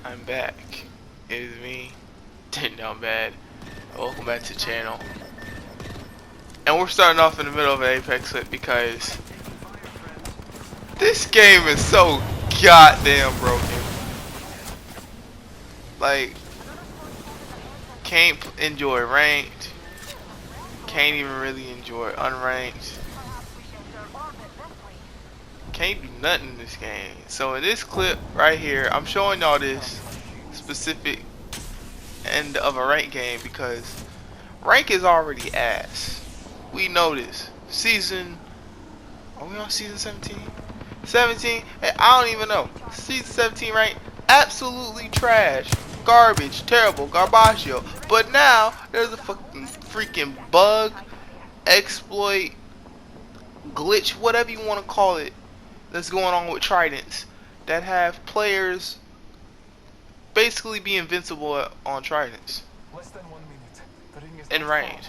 I'm back. It is me, Down Bad. Welcome back to the channel. And we're starting off in the middle of an Apex clip because this game is so goddamn broken. Like, can't enjoy ranked, can't even really enjoy unranked, can't do nothing in this game. So in this clip right here, I'm showing y'all this specific end of a ranked game because rank is already ass. We know this. Are we on season 17? 17? Hey, I don't even know. Season 17 rank, absolutely trash. Garbage, terrible, garbaggio. But now, there's a fucking freaking bug, exploit, glitch, whatever you want to call it, that's going on with Tridents that have players basically be invincible on Tridents. Less than 1 minute. The ring is In not range.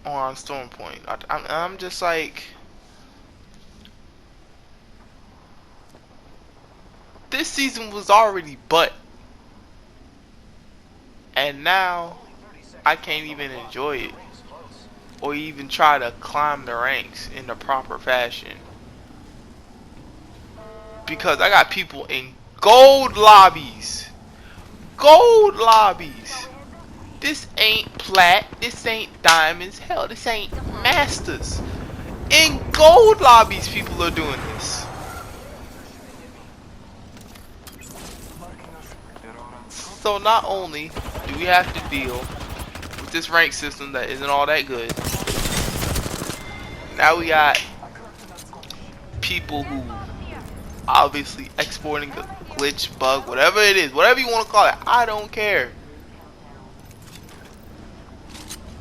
far. On Storm Point. I'm just like, this season was already butt, and now I can't even enjoy it or even try to climb the ranks in the proper fashion because I got people in gold lobbies. Gold lobbies. This ain't plat, this ain't diamonds, hell, this ain't masters. In gold lobbies, people are doing this. So not only do we have to deal with this rank system that isn't all that good, now we got people who obviously exporting a glitch, bug, whatever it is, whatever you want to call it, I don't care.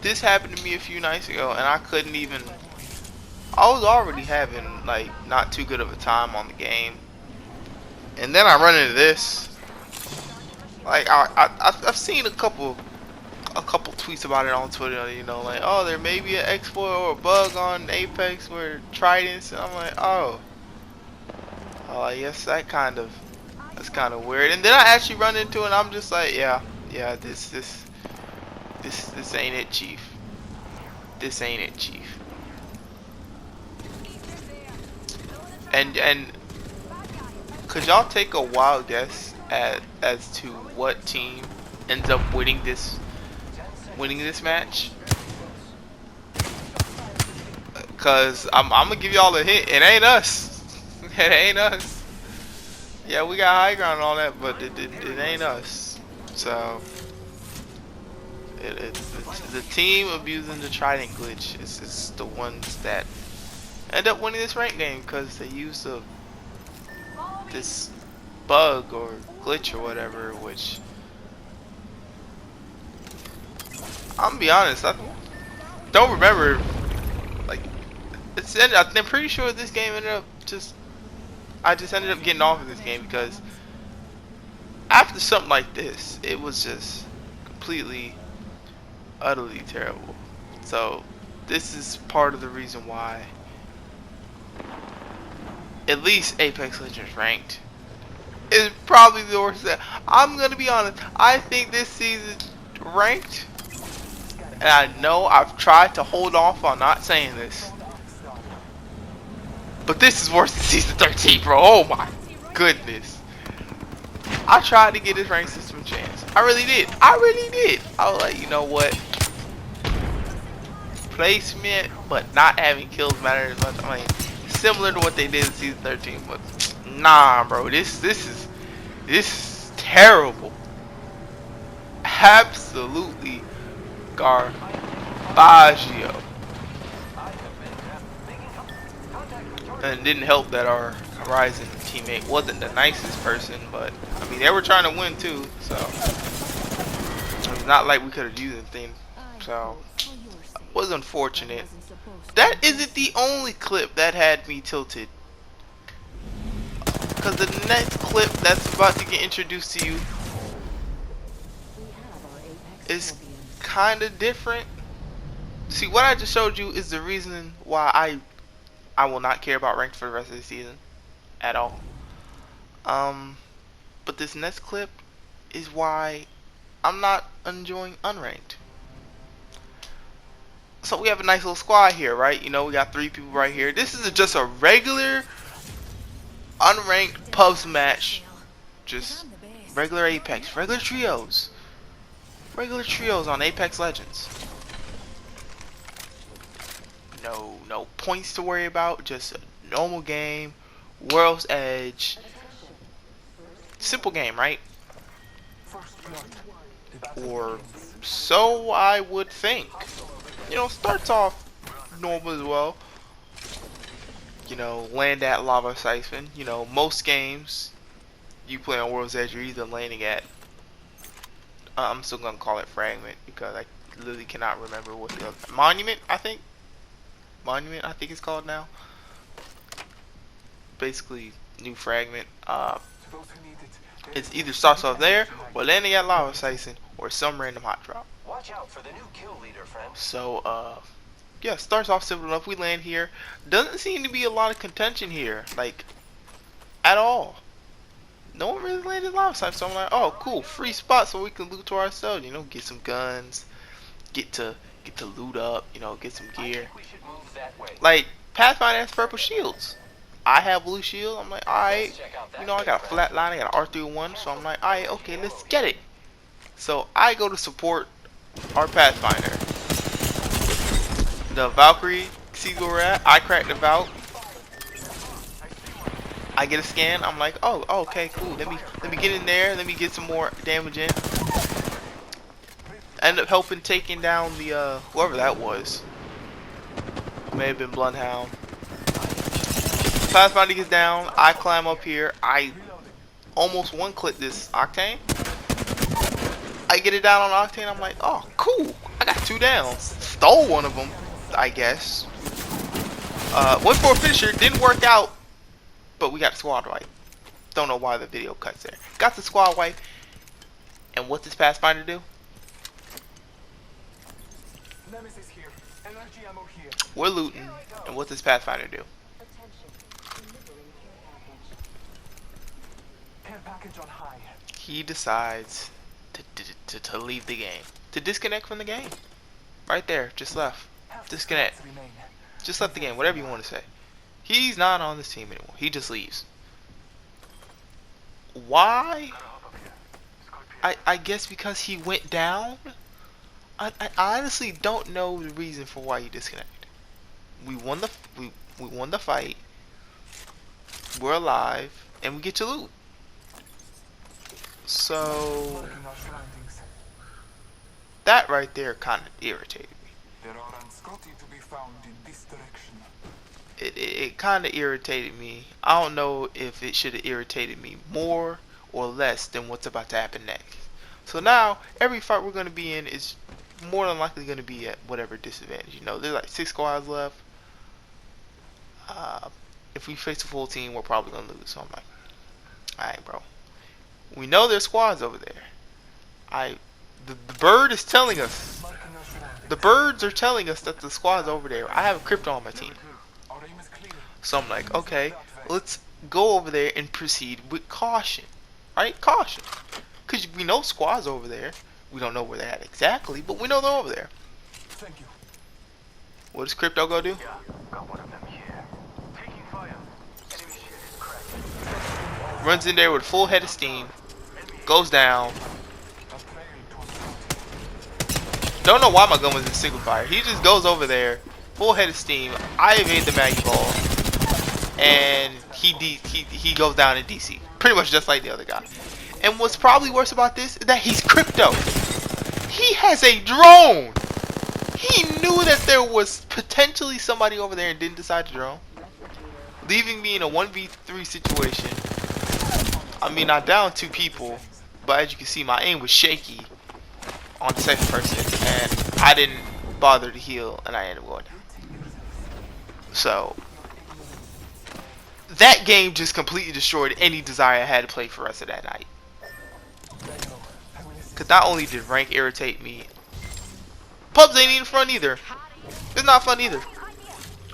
This happened to me a few nights ago and I couldn't even, I was already having like not too good of a time on the game, and then I run into this. Like I've seen a couple tweets about it on Twitter, you know, like, oh, there may be an exploit or a bug on Apex where Tridents, and I'm like, oh, I guess that's kind of weird. And then I actually run into it and I'm just like, yeah, this ain't it, chief. This ain't it, chief. And could y'all take a wild guess as to what team ends up winning this match? Cause I'm gonna give y'all a hint. It ain't us. It ain't us. Yeah, we got high ground and all that, but it ain't us. So it's the team abusing the Trident glitch. It's the ones that end up winning this rank game because they use this bug or glitch or whatever. Which, I'm gonna be honest, I don't remember. Like, I'm pretty sure this game ended up I just ended up getting off of this game because after something like this, it was just completely, utterly terrible. So this is part of the reason why at least Apex Legends Ranked is probably the worst. I'm gonna be honest, I think this season Ranked, and I know I've tried to hold off on not saying this, but this is worse than season 13, bro. Oh my goodness. I tried to get this rank system a chance. I really did. I was like, you know what? Placement, but not having kills matter as much. I mean, similar to what they did in season 13, but nah, bro. This is terrible. Absolutely garbaggio. And it didn't help that our Horizon teammate wasn't the nicest person, but I mean, they were trying to win too, so it's not like we could have used anything. So it was unfortunate. That isn't the only clip that had me tilted, because the next clip that's about to get introduced to you is kind of different. See, what I just showed you is the reason why I will not care about ranked for the rest of the season at all. But this next clip is why I'm not enjoying unranked. So we have a nice little squad here, right? You know, we got 3 people right here. This is just a regular unranked pubs match. Just regular Apex, regular trios on Apex Legends. No points to worry about, just a normal game, World's Edge. Simple game, right? Or so I would think. You know, starts off normal as well. You know, land at Lava Siphon. You know, most games you play on World's Edge, you're either landing at, I'm still gonna call it Fragment because I literally cannot remember what the other, Monument, I think it's called now. Basically, new Fragment. It's either starts off there or landing at Lava Siphon or some random hot drop. Watch out for the new kill leader, friend. So, yeah, starts off simple enough. We land here. Doesn't seem to be a lot of contention here, like, at all. No one really landed Lava Siphon, so I'm like, oh, cool, free spot so we can loot to ourselves. You know, get some guns, get to loot up. You know, get some gear. Like Pathfinder has purple shields. I have blue shield. I'm like, alright. You know, I got a flat line. I got an R301. So I'm like, alright, okay, let's get it. So I go to support our Pathfinder. The Valkyrie, see where we're at. I crack the Valk. I get a scan. I'm like, oh, okay, cool. Let me get in there. Let me get some more damage in. End up helping taking down the whoever that was. May have been Bloodhound. Pathfinder gets down. I climb up here. I almost one-click this Octane. I get it down on Octane. I'm like, oh, cool. I got 2 downs. Stole one of them, I guess. Went for a finisher. Didn't work out. But we got a squad wipe. Don't know why the video cuts there. Got the squad wipe. And what does Pathfinder do? Nemesis here. Energy ammo here. We're looting. And what does Pathfinder do? Care package on high. He decides to leave the game. To disconnect from the game. Right there. Just left. Disconnect. Just left the game. Whatever you want to say. He's not on this team anymore. He just leaves. Why? I guess because he went down. I honestly don't know the reason for why he disconnected. We won the fight. We're alive, and we get to loot. So that right there kind of irritated me. There are Anscoti to be found in this direction. It kind of irritated me. I don't know if it should have irritated me more or less than what's about to happen next. So now every fight we're going to be in is more than likely going to be at whatever disadvantage. You know, there's like 6 squads left. If we face a full team, we're probably going to lose. So I'm like, alright, bro. We know there's squads over there. The bird is telling us. The birds are telling us that the squad's over there. I have a crypto on my team. So I'm like, okay, let's go over there and proceed with caution. Right? Caution. Because we know squads over there. We don't know where they're at exactly, but we know they're over there. Thank you. What does crypto go do? Yeah, got one of them here. Taking fire. Enemy ship is cracked. Runs in there with a full head of steam. Goes down. Don't know why my gun was in single fire. He just goes over there, full head of steam. I evade the Maggie ball, and he goes down in DC. Pretty much just like the other guy. And what's probably worse about this is that he's crypto. He has a drone. He knew that there was potentially somebody over there and didn't decide to drone, leaving me in a 1v3 situation. I mean, I downed 2 people, but as you can see, my aim was shaky on the second person, and I didn't bother to heal, and I ended up going down. So that game just completely destroyed any desire I had to play for the rest of that night. Because not only did rank irritate me, pubs ain't even fun either. It's not fun either.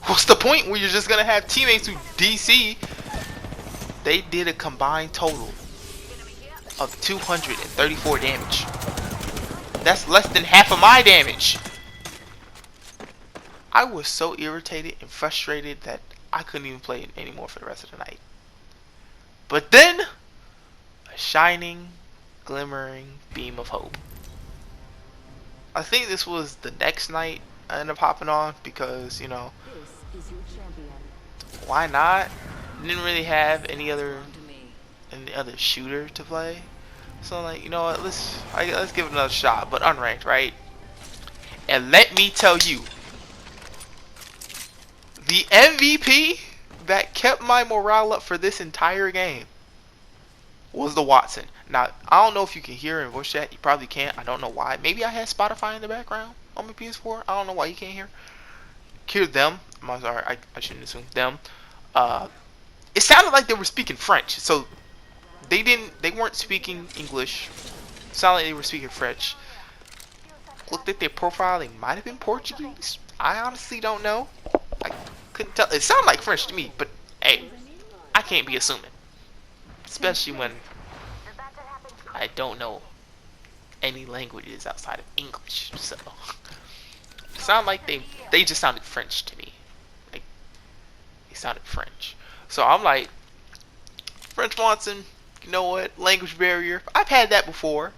What's the point when you're just gonna have teammates who DC? They did a combined total. of 234 damage. That's less than half of my damage. I was so irritated and frustrated that I couldn't even play it anymore for the rest of the night. But then, a shining, glimmering beam of hope. I think this was the next night I ended up hopping on because, you know, why not? Didn't really have any other shooter to play. So like, you know what, let's give it another shot, but unranked, right? And let me tell you, the MVP that kept my morale up for this entire game was the Wattson. Now, I don't know if you can hear in voice chat. You probably can't. I don't know why. Maybe I had Spotify in the background on my PS4. I don't know why you can't hear them. I'm sorry, I shouldn't assume them. It sounded like they were speaking French, so they weren't speaking English. It sounded like they were speaking French. Looked at their profile, they might have been Portuguese. I honestly don't know. I couldn't tell. It sounded like French to me, but hey, I can't be assuming, especially when I don't know any languages outside of English. So it sounded like they just sounded French to me. Like they sounded French. So I'm like, French Wattson, you know what? Language barrier. I've had that before.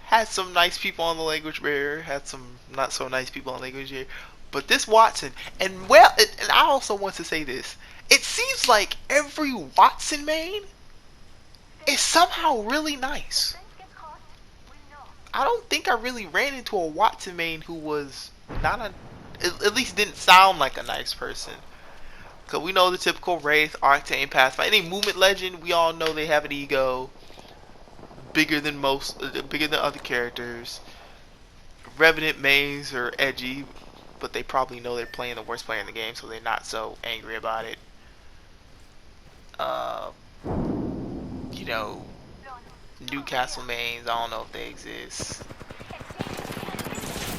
Had some nice people on the language barrier. Had some not so nice people on the language barrier. But this Wattson, and well, and I also want to say this. It seems like every Wattson main is somehow really nice. I don't think I really ran into a Wattson main who was not at least didn't sound like a nice person. Cause we know the typical Wraith, Arcane, Pathfinder, any movement legend, we all know they have an ego bigger than other characters. Revenant mains are edgy, but they probably know they're playing the worst player in the game, so they're not so angry about it. You know, Newcastle mains, I don't know if they exist.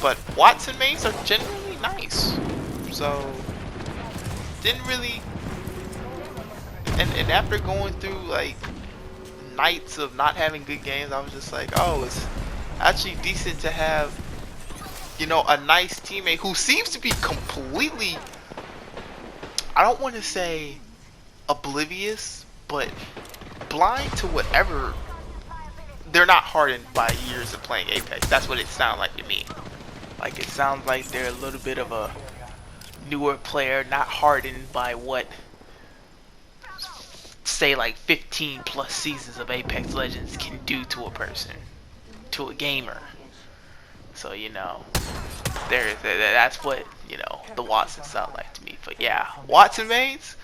But Wattson mains are generally nice. So didn't really, and after going through like nights of not having good games, I was just like, oh, it's actually decent to have, you know, a nice teammate who seems to be completely, I don't want to say oblivious, but blind to whatever. They're not hardened by years of playing Apex. That's what it sounds like to me. Like it sounds like they're a little bit of a newer player, not hardened by what, say, like 15 plus seasons of Apex Legends can do to a person, to a gamer. So, you know, that's what, you know, the Wattson sound like to me. But yeah, Wattson mains,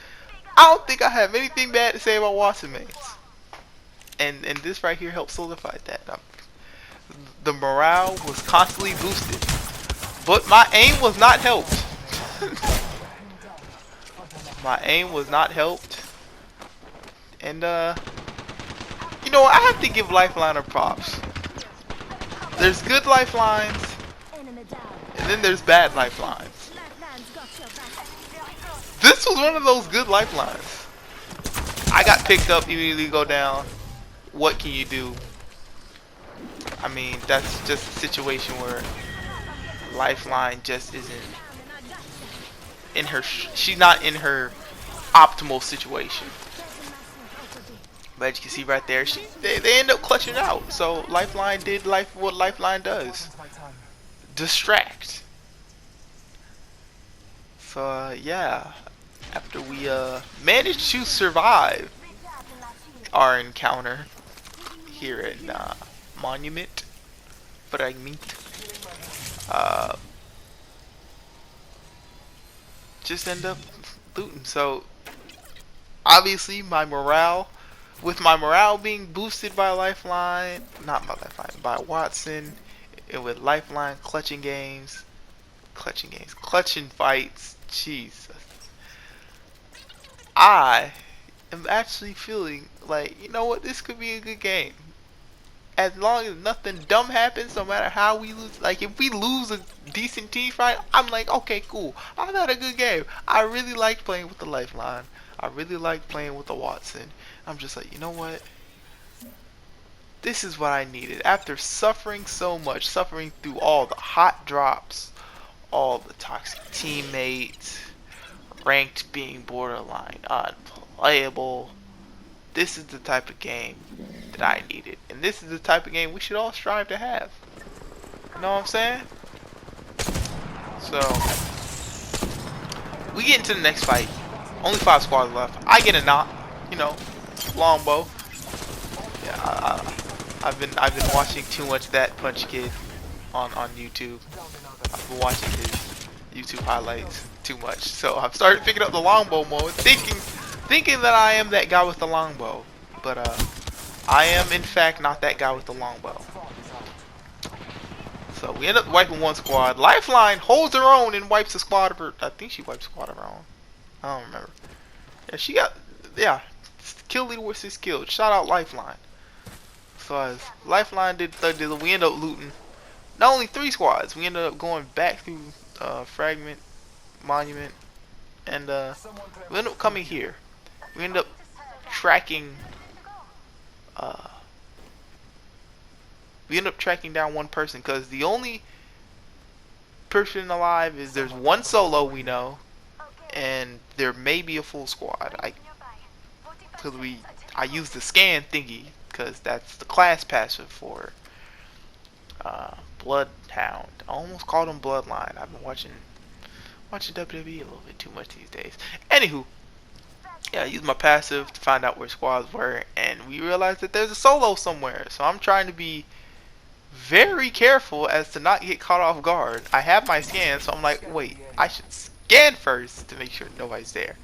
I don't think I have anything bad to say about Wattson mains. And this right here helps solidify that. The morale was constantly boosted, but my aim was not helped. My aim was not helped. And you know, I have to give Lifeliner props. There's good lifelines, and then there's bad lifelines. This was one of those good lifelines. I got picked up, immediately go down. What can you do? I mean, that's just a situation where Lifeline just isn't in her, she's not in her optimal situation. But as you can see right there, they end up clutching out. So Lifeline did what Lifeline does. Distract. So yeah, after we managed to survive our encounter here at Monument, just end up looting. So obviously with my morale being boosted by Lifeline, by Wattson, and with Lifeline clutching fights, Jesus, I am actually feeling like, you know what, this could be a good game. As long as nothing dumb happens, no matter how we lose. Like, if we lose a decent team fight, I'm like, okay, cool. I've had a good game. I really liked playing with the Lifeline. I really liked playing with the Wattson. I'm just like, you know what? This is what I needed. After suffering so much, suffering through all the hot drops, all the toxic teammates, ranked being borderline unplayable, this is the type of game that I needed. And this is the type of game we should all strive to have. You know what I'm saying? So, we get into the next fight. Only 5 squads left. I get a knock, you know, longbow. Yeah, I've been watching too much That Punch Kid on YouTube. I've been watching his YouTube highlights too much, so I've started picking up the longbow mode, thinking that I am that guy with the longbow, but I am in fact not that guy with the longbow. So we end up wiping one squad. Lifeline holds her own and wipes a squad of her. I think she wiped a squad of her own. I don't remember. Yeah, she got, yeah, kill leader with 6 kills. Shout out Lifeline. So as Lifeline did we end up looting not only 3 squads. We ended up going back through Fragment, Monument, and we ended up coming here. We ended up tracking. We end up tracking down one person because the only person alive is there's one solo we know, and there may be a full squad. I use the scan thingy because that's the class passive for Bloodhound. I almost called him Bloodline. I've been watching WWE a little bit too much these days. Anywho, yeah, I used my passive to find out where squads were, and we realized that there's a solo somewhere. So I'm trying to be very careful as to not get caught off guard. I have my scan, so I'm like, wait, I should scan first to make sure nobody's there.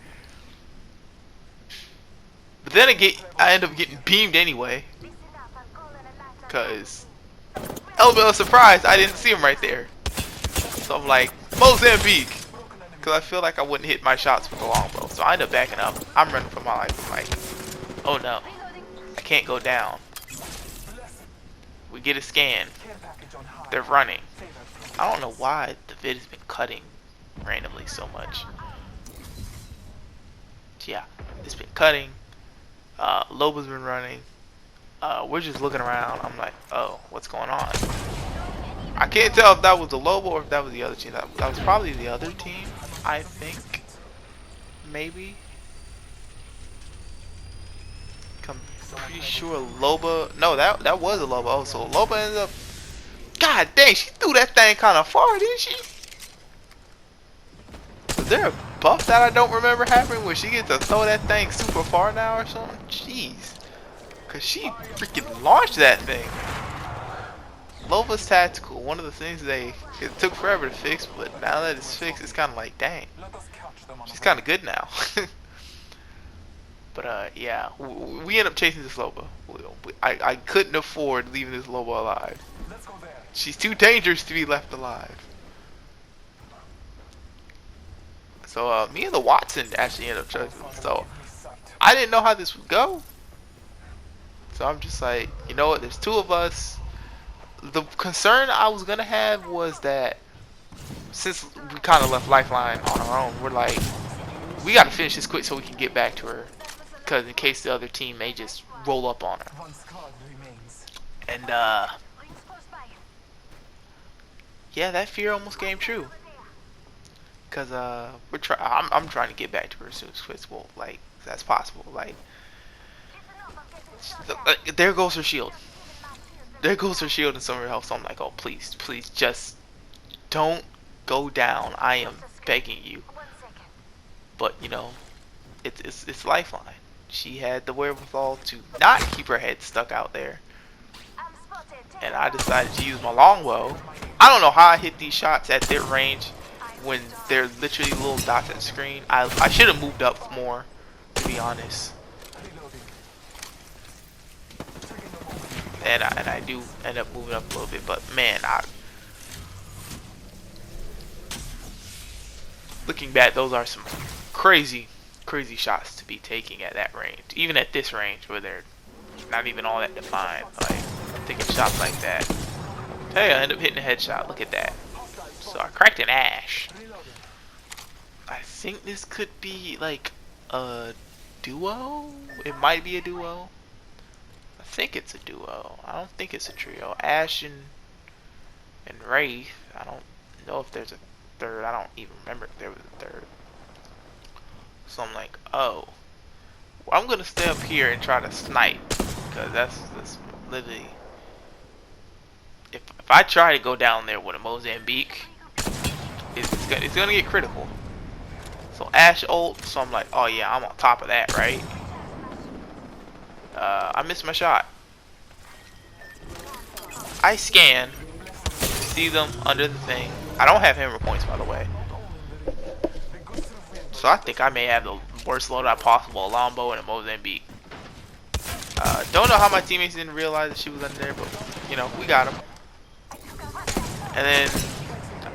But then again, I end up getting beamed anyway, because element of surprise, I didn't see him right there. So I'm like, Mozambique, because I feel like I wouldn't hit my shots with the longbow. So I end up backing up. I'm running for my life. I'm like, oh no, I can't go down. We get a scan. They're running. I don't know why the vid has been cutting randomly so much. Yeah, it's been cutting. Loba's been running. We're just looking around. I'm like, oh, what's going on? I can't tell if that was the Loba or if that was the other team. That was probably the other team, I think. Maybe. I'm pretty sure Loba. No, that was a Loba. Oh, so Loba ended up. God dang, she threw that thing kind of far, didn't she? Was there a buff that I don't remember happening where she gets to throw that thing super far now or something? Jeez. Cause she freaking launched that thing. Loba's tactical. One of the things it took forever to fix, but now that it's fixed, it's kind of like, dang. She's kind of good now. But yeah, we end up chasing this Loba. I couldn't afford leaving this Loba alive. She's too dangerous to be left alive. So me and the Watson actually ended up choosing. So I didn't know how this would go. So I'm just like, you know what? There's 2 of us. The concern I was gonna have was that since we kind of left Lifeline on our own, we're like, we gotta finish this quick so we can get back to her. Because in case the other team may just roll up on her. And yeah, that fear almost came true. Cause I'm trying to get back to her as soon as possible, like that's possible. Like there goes her shield. There goes her shield and some of her health. So I'm like, oh please, please, just don't go down. I am begging you. But you know, it's Lifeline. She had the wherewithal to not keep her head stuck out there. And I decided to use my longbow. I don't know how I hit these shots at their range when they're literally little dots at the screen. I should have moved up more, to be honest. And I do end up moving up a little bit, but man, looking back, those are some crazy shots to be taking at that range. Even at this range where they're not even all that defined, like taking shots like that. Hey, I end up hitting a headshot. Look at that. So I cracked an Ash. I think this could be like a duo. It might be a duo. I think it's a duo. I don't think it's a trio. Ash and Wraith. I don't know if there's a third. I don't even remember if there was a third. So I'm like, oh, well, I'm gonna stay up here and try to snipe, because that's literally. If I try to go down there with a Mozambique, it's gonna get critical. So Ash ult. So I'm like, oh yeah, I'm on top of that, right? I missed my shot. I scan, see them under the thing. I don't have hammer points, by the way. So I think I may have the worst loadout possible, a Lombo and a Mozambique. Don't know how my teammates didn't realize that she was under there, but you know, we got them. And then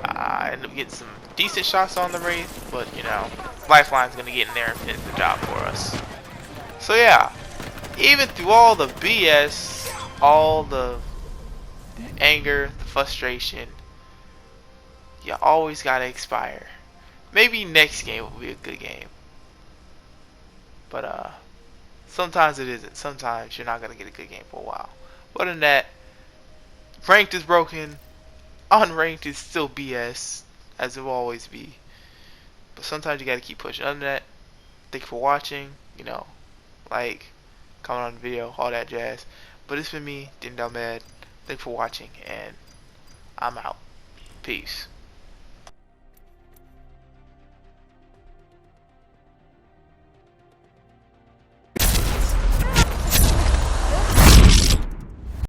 I ended up getting some decent shots on the Wraith, but you know, Lifeline's gonna get in there and finish the job for us. So yeah, even through all the BS, all the anger, the frustration, you always gotta expire. Maybe next game will be a good game, but sometimes it isn't. Sometimes you're not gonna get a good game for a while. But other than that, ranked is broken, unranked is still BS, as it will always be. But sometimes you gotta keep pushing. Other than that, thank you for watching. You know, like, comment on the video, all that jazz. But it's been me, Dindalmed. Thanks for watching, and I'm out. Peace.